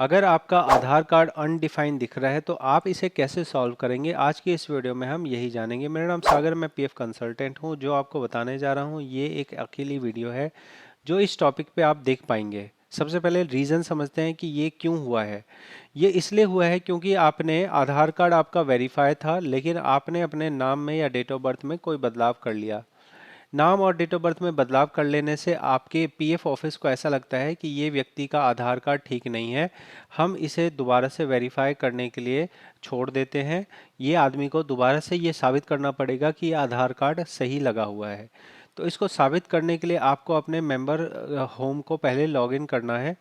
अगर आपका आधार card undefined दिख रहा है तो आप इसे कैसे सॉल्व करेंगे, आज की इस वीडियो में हम यही जानेंगे। मेरा नाम सागर, मैं पीएफ कंसल्टेंट हूं। जो आपको बताने जा रहा हूं ये एक अकेली वीडियो है जो इस टॉपिक पे आप देख पाएंगे। सबसे पहले रीज़न समझते हैं कि ये क्यों हुआ है। ये इसलिए हुआ है क्योंकि आपने आधार कार्ड आपका वेरीफाई था, लेकिन आपने अपने नाम में या डेट ऑफ बर्थ में कोई बदलाव कर लिया। नाम और डेट ऑफ बर्थ में बदलाव कर लेने से आपके पीएफ ऑफिस को ऐसा लगता है कि ये व्यक्ति का आधार कार्ड ठीक नहीं है, हम इसे दोबारा से वेरीफाई करने के लिए छोड़ देते हैं। ये आदमी को दोबारा से ये साबित करना पड़ेगा कि ये आधार कार्ड सही लगा हुआ है। तो इसको साबित करने के लिए आपको अपने मेंबर होम को पहले लॉगिन करना है।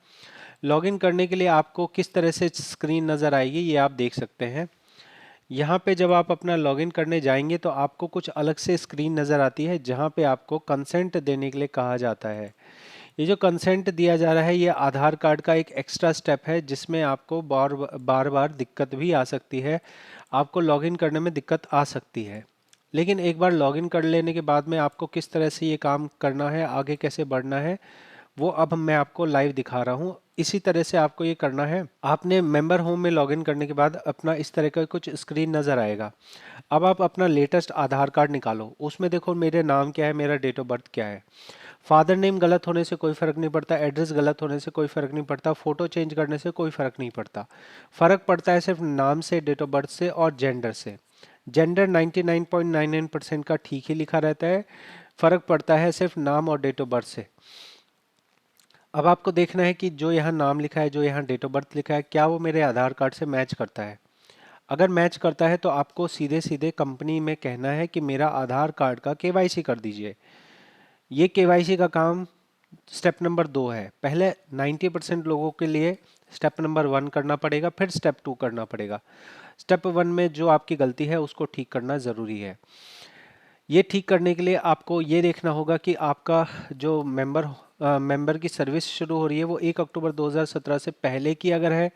लॉगिन करने के लिए आपको किस तरह से स्क्रीन नज़र आएगी ये आप देख सकते हैं। यहाँ पे जब आप अपना लॉगिन करने जाएंगे तो आपको कुछ अलग से स्क्रीन नज़र आती है जहाँ पे आपको कंसेंट देने के लिए कहा जाता है। ये जो कंसेंट दिया जा रहा है ये आधार कार्ड का एक एक्स्ट्रा स्टेप है जिसमें आपको बार बार बार दिक्कत भी आ सकती है, आपको लॉगिन करने में दिक्कत आ सकती है। लेकिन एक बार लॉगिन कर लेने के बाद में आपको किस तरह से ये काम करना है, आगे कैसे बढ़ना है, वो अब मैं आपको लाइव दिखा रहा हूँ। इसी तरह से आपको ये करना है। आपने मेंबर होम में लॉगिन करने के बाद अपना इस तरह का कुछ स्क्रीन नज़र आएगा। अब आप अपना लेटेस्ट आधार कार्ड निकालो, उसमें देखो मेरे नाम क्या है, मेरा डेट ऑफ बर्थ क्या है। फादर नेम गलत होने से कोई फ़र्क नहीं पड़ता, एड्रेस गलत होने से कोई फ़र्क नहीं पड़ता, फ़ोटो चेंज करने से कोई फ़र्क नहीं पड़ता। फ़र्क पड़ता है सिर्फ नाम से, डेट ऑफ बर्थ से और जेंडर से। जेंडर 99.99% का ठीक ही लिखा रहता है, फ़र्क पड़ता है सिर्फ नाम और डेट ऑफ बर्थ से। अब आपको देखना है कि जो यहाँ नाम लिखा है, जो यहाँ डेट ऑफ बर्थ लिखा है, क्या वो मेरे आधार कार्ड से मैच करता है। अगर मैच करता है तो आपको सीधे सीधे कंपनी में कहना है कि मेरा आधार कार्ड का केवाईसी कर दीजिए। ये केवाईसी का काम स्टेप नंबर 2 है। पहले 90% लोगों के लिए स्टेप नंबर 1 करना पड़ेगा, फिर स्टेप 2 करना पड़ेगा। स्टेप 1 में जो आपकी गलती है उसको ठीक करना ज़रूरी है। ये ठीक करने के लिए आपको ये देखना होगा कि आपका जो मेंबर की सर्विस शुरू हो रही है वो 1 अक्टूबर 2017 से पहले की अगर है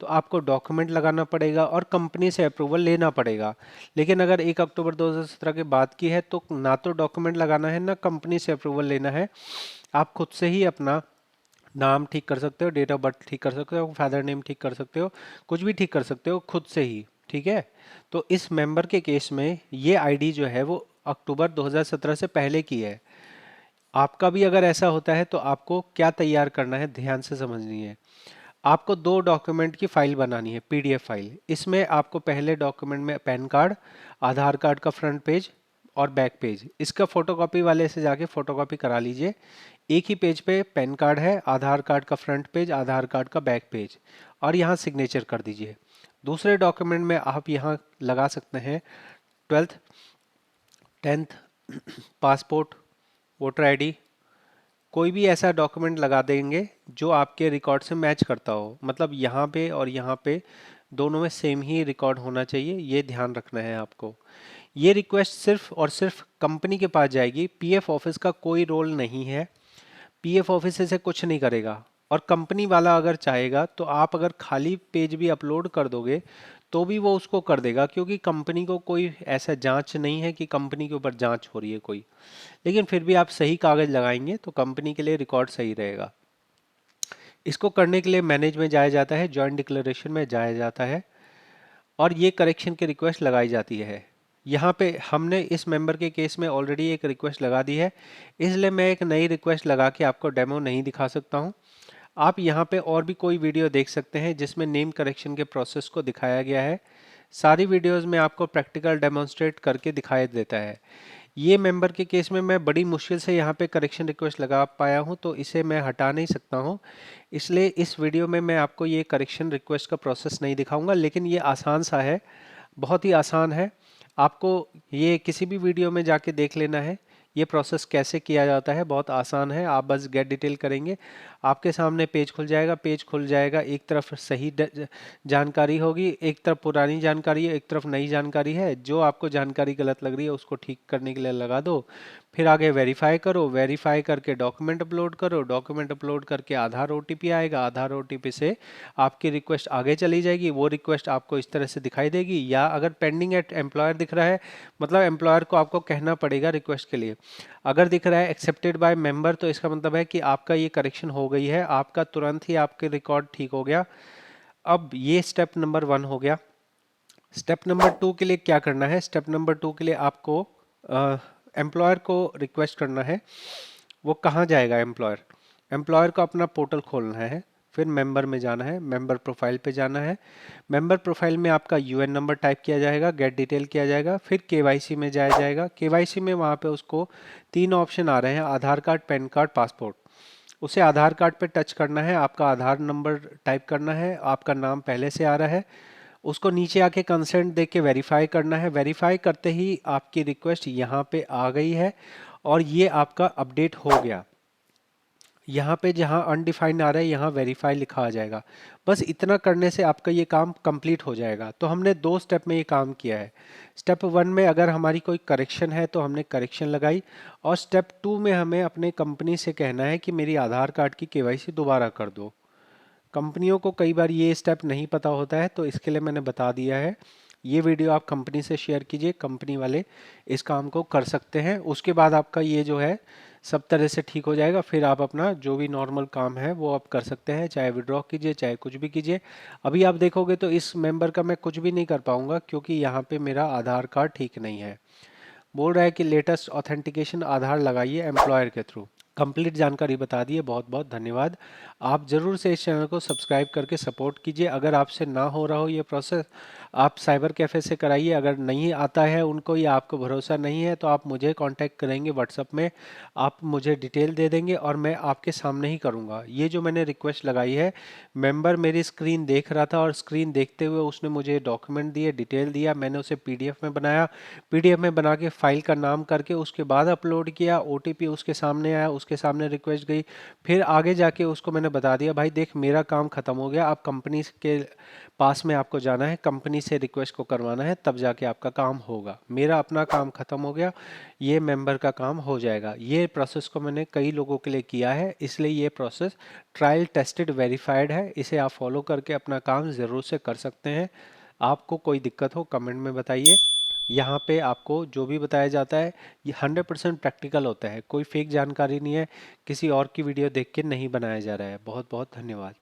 तो आपको डॉक्यूमेंट लगाना पड़ेगा और कंपनी से अप्रूवल लेना पड़ेगा। लेकिन अगर 1 अक्टूबर 2017 के बाद की है तो ना तो डॉक्यूमेंट लगाना है ना कंपनी से अप्रूवल लेना है। आप खुद से ही अपना नाम ठीक कर सकते हो, डेट ऑफ बर्थ ठीक कर सकते हो, फादर नेम ठीक कर सकते हो, कुछ भी ठीक कर सकते हो खुद से ही। ठीक है। तो इस मेंबर के केस में ये आईडी जो है वो अक्टूबर 2017 से पहले की है। आपका भी अगर ऐसा होता है तो आपको क्या तैयार करना है ध्यान से समझनी है। आपको 2 डॉक्यूमेंट की फाइल बनानी है, पीडीएफ फाइल। इसमें आपको पहले डॉक्यूमेंट में पैन कार्ड, आधार कार्ड का फ्रंट पेज और बैक पेज, इसका फोटोकॉपी वाले से जाके फोटोकॉपी करा लीजिए। एक ही पेज पे पैन कार्ड है, आधार कार्ड का फ्रंट पेज, आधार कार्ड का बैक पेज, और यहाँ सिग्नेचर कर दीजिए। दूसरे डॉक्यूमेंट में आप यहाँ लगा सकते हैं 12th, 10th, passport, voter ID, कोई भी ऐसा डॉक्यूमेंट लगा देंगे जो आपके रिकॉर्ड से मैच करता हो। मतलब यहाँ पे और यहाँ पे दोनों में सेम ही रिकॉर्ड होना चाहिए, ये ध्यान रखना है आपको। ये रिक्वेस्ट सिर्फ और सिर्फ कंपनी के पास जाएगी, पीएफ ऑफिस का कोई रोल नहीं है। पीएफ ऑफिस से कुछ नहीं करेगा। और कंपनी वाला अगर चाहेगा तो आप अगर खाली पेज भी अपलोड कर दोगे तो भी वो उसको कर देगा, क्योंकि कंपनी को कोई ऐसा जांच नहीं है कि कंपनी के ऊपर जांच हो रही है कोई। लेकिन फिर भी आप सही कागज लगाएंगे तो कंपनी के लिए रिकॉर्ड सही रहेगा। इसको करने के लिए मैनेज में जाया जाता है, जॉइंट डिक्लेरेशन में जाया जाता है और ये करेक्शन की रिक्वेस्ट लगाई जाती है। यहाँ पे हमने इस मेंबर के केस में ऑलरेडी एक रिक्वेस्ट लगा दी है, इसलिए मैं एक नई रिक्वेस्ट लगा के आपको डेमो नहीं दिखा सकता हूँ। आप यहाँ पे और भी कोई वीडियो देख सकते हैं जिसमें नेम करेक्शन के प्रोसेस को दिखाया गया है। सारी वीडियोस में आपको प्रैक्टिकल डेमोन्स्ट्रेट करके दिखाई देता है। ये मेंबर के केस में मैं बड़ी मुश्किल से यहाँ पे करेक्शन रिक्वेस्ट लगा पाया हूँ, तो इसे मैं हटा नहीं सकता हूँ। इसलिए इस वीडियो में मैं आपको ये करेक्शन रिक्वेस्ट का प्रोसेस नहीं दिखाऊंगा, लेकिन ये आसान सा है, बहुत ही आसान है। आपको ये किसी भी वीडियो में जाके देख लेना है ये प्रोसेस कैसे किया जाता है, बहुत आसान है। आप बस गेट डिटेल करेंगे, आपके सामने पेज खुल जाएगा। पेज खुल जाएगा, एक तरफ सही जानकारी होगी, एक तरफ पुरानी जानकारी है, एक तरफ नई जानकारी है। जो आपको जानकारी गलत लग रही है उसको ठीक करने के लिए लगा दो। फिर आगे वेरीफाई करो, वेरीफाई करके डॉक्यूमेंट अपलोड करो, डॉक्यूमेंट अपलोड करके आधार ओटीपी आएगा, आधार ओटीपी से आपकी रिक्वेस्ट आगे चली जाएगी। वो रिक्वेस्ट आपको इस तरह से दिखाई देगी, या अगर पेंडिंग एट एम्प्लॉयर दिख रहा है मतलब एम्प्लॉयर को आपको कहना पड़ेगा रिक्वेस्ट के लिए। अगर दिख रहा है एक्सेप्टेड बाय मेंबर तो इसका मतलब है कि आपका ये करेक्शन हो गई है, आपका तुरंत ही आपके रिकॉर्ड ठीक हो गया। अब ये स्टेप नंबर 1 हो गया। स्टेप नंबर 2 के लिए क्या करना है? स्टेप नंबर 2 के लिए आपको एम्प्लॉयर को रिक्वेस्ट करना है। वो कहाँ जाएगा? एम्प्लॉयर एम्प्लॉयर को अपना पोर्टल खोलना है, फिर मेंबर में जाना है, मेंबर प्रोफाइल पे जाना है। मेंबर प्रोफाइल में आपका यूएन नंबर टाइप किया जाएगा, गेट डिटेल किया जाएगा, फिर केवाईसी में जाया जाएगा। केवाईसी में वहाँ पे उसको 3 ऑप्शन आ रहे हैं, आधार कार्ड, पैन कार्ड, पासपोर्ट। उसे आधार कार्ड पे टच करना है, आपका आधार नंबर टाइप करना है, आपका नाम पहले से आ रहा है, उसको नीचे आके कंसेंट दे के वेरीफाई करना है। वेरीफाई करते ही आपकी रिक्वेस्ट यहाँ पे आ गई है और ये आपका अपडेट हो गया। यहाँ पे जहाँ अनडिफाइंड आ रहा है यहाँ वेरीफाई लिखा आ जाएगा। बस इतना करने से आपका ये काम कंप्लीट हो जाएगा। तो हमने 2 स्टेप में ये काम किया है। स्टेप 1 में अगर हमारी कोई करेक्शन है तो हमने करेक्शन लगाई, और स्टेप 2 में हमें अपने कंपनी से कहना है कि मेरी आधार कार्ड की केवाईसी दोबारा कर दो। कंपनियों को कई बार ये स्टेप नहीं पता होता है, तो इसके लिए मैंने बता दिया है। ये वीडियो आप कंपनी से शेयर कीजिए, कंपनी वाले इस काम को कर सकते हैं। उसके बाद आपका ये जो है सब तरह से ठीक हो जाएगा। फिर आप अपना जो भी नॉर्मल काम है वो आप कर सकते हैं, चाहे विड्रॉ कीजिए चाहे कुछ भी कीजिए। अभी आप देखोगे तो इस मेंबर का मैं कुछ भी नहीं कर पाऊंगा, क्योंकि यहाँ पे मेरा आधार कार्ड ठीक नहीं है। बोल रहा है कि लेटेस्ट ऑथेंटिकेशन आधार लगाइए एम्प्लॉयर के थ्रू। कंप्लीट जानकारी बता दी है, बहुत बहुत धन्यवाद। आप ज़रूर से इस चैनल को सब्सक्राइब करके सपोर्ट कीजिए। अगर आपसे ना हो रहा हो ये प्रोसेस, आप साइबर कैफ़े से कराइए। अगर नहीं आता है उनको या आपको भरोसा नहीं है तो आप मुझे कांटेक्ट करेंगे व्हाट्सएप में, आप मुझे डिटेल दे देंगे और मैं आपके सामने ही करूँगा। ये जो मैंने रिक्वेस्ट लगाई है, मेंबर मेरी स्क्रीन देख रहा था और स्क्रीन देखते हुए उसने मुझे डॉक्यूमेंट दिए, डिटेल दिया, मैंने उसे पीडीएफ में बनाया, पीडीएफ में बना के फाइल का नाम करके उसके बाद अपलोड किया। ओटीपी उसके सामने आया, उसके सामने रिक्वेस्ट गई, फिर आगे जाके उसको मैंने बता दिया भाई देख मेरा काम खत्म हो गया, अब कंपनी के पास में आपको जाना है, कंपनी से रिक्वेस्ट को करवाना है, तब जाके आपका काम होगा। मेरा अपना काम खत्म हो गया, ये मेंबर का काम हो जाएगा। ये प्रोसेस को मैंने कई लोगों के लिए किया है, इसलिए ये प्रोसेस ट्रायल टेस्टेड वेरीफाइड है। इसे आप फॉलो करके अपना काम ज़रूर से कर सकते हैं। आपको कोई दिक्कत हो कमेंट में बताइए। यहाँ पे आपको जो भी बताया जाता है ये 100% प्रैक्टिकल होता है, कोई फेक जानकारी नहीं है, किसी और की वीडियो देख के नहीं बनाया जा रहा है। बहुत बहुत धन्यवाद।